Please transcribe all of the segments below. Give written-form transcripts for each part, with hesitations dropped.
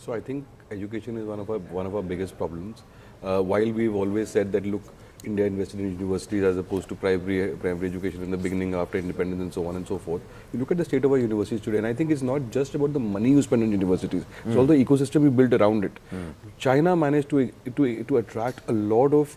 So I think education is one of our biggest problems. While we've always said that, look, India invested in universities as opposed to primary education in the beginning after independence and so on and so forth. You look at the state of our universities today, and I think it's not just about the money you spend on universities. It's all the ecosystem you build around it. China managed to attract a lot of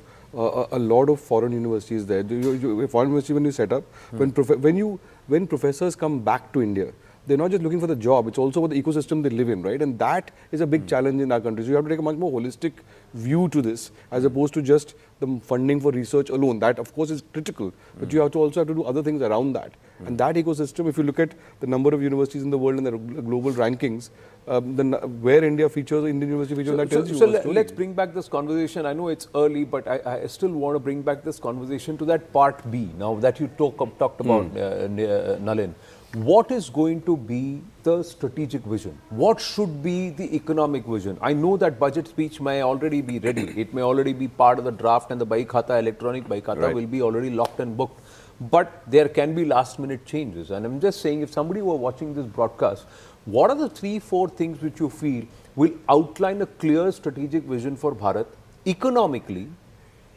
foreign universities there. Foreign university, when you set up, when professors come back to India, they're not just looking for the job, it's also about the ecosystem they live in, right? And that is a big challenge in our country. So you have to take a much more holistic view to this, as opposed to just the funding for research alone. That, of course, is critical, but you also have to do other things around that. And that ecosystem, if you look at the number of universities in the world and the global rankings, where India features, Indian university features, that tells you a story. Let's bring back this conversation. I know it's early, but I still want to bring back this conversation to that part B, now that you talked about, Nalin. What is going to be the strategic vision? What should be the economic vision? I know that budget speech may already be ready. It may already be part of the draft, and the Bai Khata, electronic Bai Khata will be already locked and booked. But there can be last minute changes. And I'm just saying, if somebody were watching this broadcast, what are the 3-4 things which you feel will outline a clear strategic vision for Bharat economically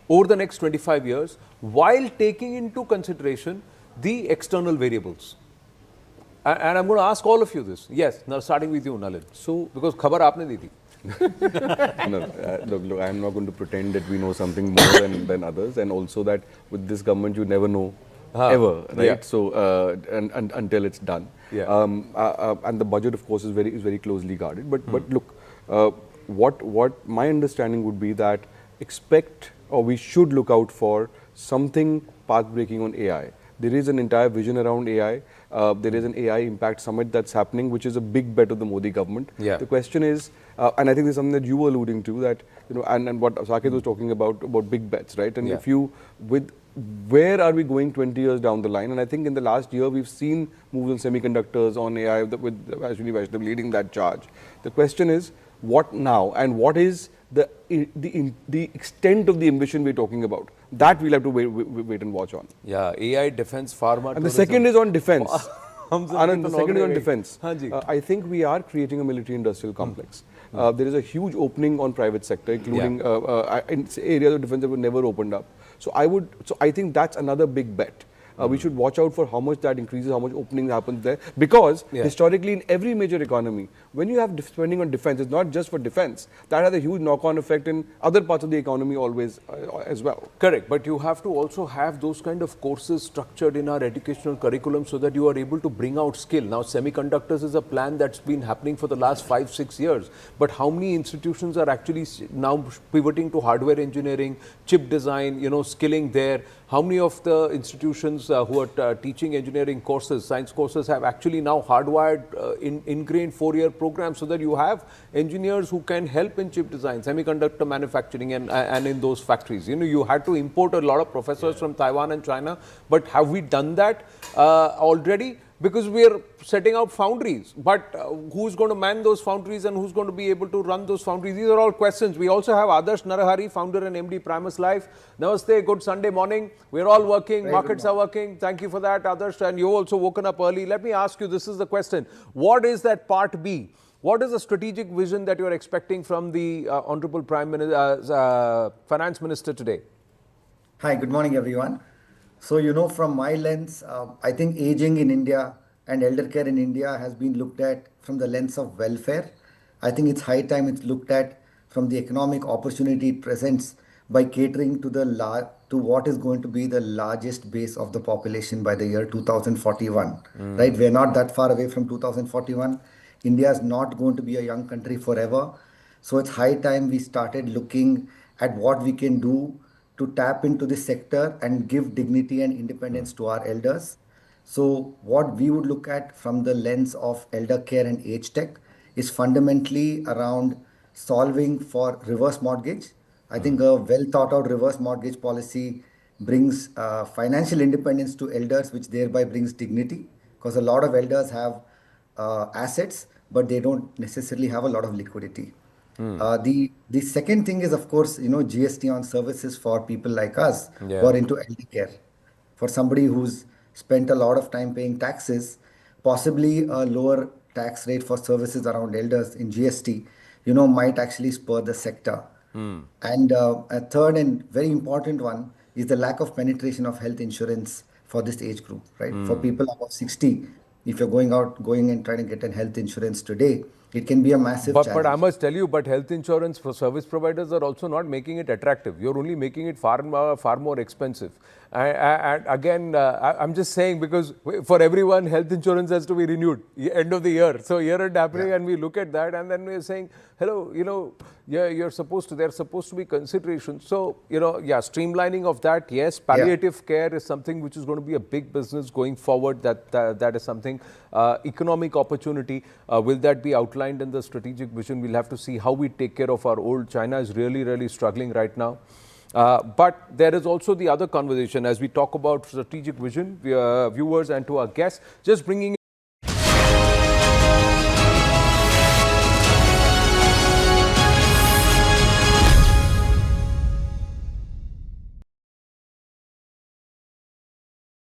over the next 25 years, while taking into consideration the external variables? And I'm going to ask all of you this. Yes, now starting with you, Nalin. So, because khabar aapne di thi. No, look, I'm not going to pretend that we know something more than others, and also that with this government you never know ever, right? Yeah. So until it's done. Yeah. And the budget, of course, is very closely guarded. But look, what my understanding would be that we should look out for something path-breaking on AI. There is an entire vision around AI. There is an AI Impact Summit that's happening, which is a big bet of the Modi government. Yeah. The question is, and I think there's something that you were alluding to, that, and what Saket was talking about big bets, right? And where are we going 20 years down the line? And I think in the last year, we've seen moves on semiconductors, on AI, with Ashwini Vaishnav leading that charge. The question is, what now? And what is the extent of the ambition we're talking about? That we'll have to wait and watch on. Yeah, AI, defense, pharma. And the second is on defense. Haan I think we are creating a military-industrial complex. There is a huge opening on private sector, including in areas of defense that were never opened up. So I think that's another big bet. We should watch out for how much that increases, how much opening happens there. Because historically, in every major economy, when you have spending on defense, it's not just for defense. That has a huge knock-on effect in other parts of the economy always as well. Correct. But you have to also have those kind of courses structured in our educational curriculum so that you are able to bring out skill. Now, semiconductors is a plan that's been happening for the last 5-6 years. But how many institutions are actually now pivoting to hardware engineering, chip design, skilling there? How many of the institutions who are teaching engineering courses, science courses, have actually now hardwired ingrained 4-year programs so that you have engineers who can help in chip design, semiconductor manufacturing, and in those factories? You had to import a lot of professors from Taiwan and China, but have we done that already? Because we are setting out foundries, but who's going to man those foundries and who's going to be able to run those foundries? These are all questions. We also have Adarsh Narahari, founder and MD Primus Life. Namaste, good Sunday morning. We're all working, markets are working. Thank you for that, Adarsh, and you've also woken up early. Let me ask you, this is the question. What is that part B? What is the strategic vision that you're expecting from the Honorable Finance Minister today? Hi, good morning, everyone. So, from my lens, I think aging in India and elder care in India has been looked at from the lens of welfare. I think it's high time it's looked at from the economic opportunity it presents by catering to what is going to be the largest base of the population by the year 2041. Right? We're not that far away from 2041. India is not going to be a young country forever. So it's high time we started looking at what we can do to tap into this sector and give dignity and independence to our elders. So what we would look at from the lens of elder care and age tech is fundamentally around solving for reverse mortgage. I think a well thought out reverse mortgage policy brings financial independence to elders, which thereby brings dignity, because a lot of elders have assets, but they don't necessarily have a lot of liquidity. The second thing is, of course, GST on services for people like us who are into elder care. For somebody who's spent a lot of time paying taxes, possibly a lower tax rate for services around elders in GST might actually spur the sector. And a third and very important one is the lack of penetration of health insurance for this age group, right? For people above 60, if you're going and trying to get an health insurance today, it can be a massive But I challenge. must tell you, but health insurance for service providers are also not making it attractive. You're only making it far more expensive. And again, I'm just saying because for everyone, health insurance has to be renewed end of the year. So year end happening, Yeah. and we look at that, and then we're saying, hello, yeah, there's supposed to be consideration. So yeah, streamlining of that, yes. Palliative care is something which is going to be a big business going forward. That is something. Economic opportunity, will that be outlined in the strategic vision? We'll have to see how we take care of our old. China is really struggling right now. But there is also the other conversation as we talk about strategic vision, viewers, and to our guests, just bringing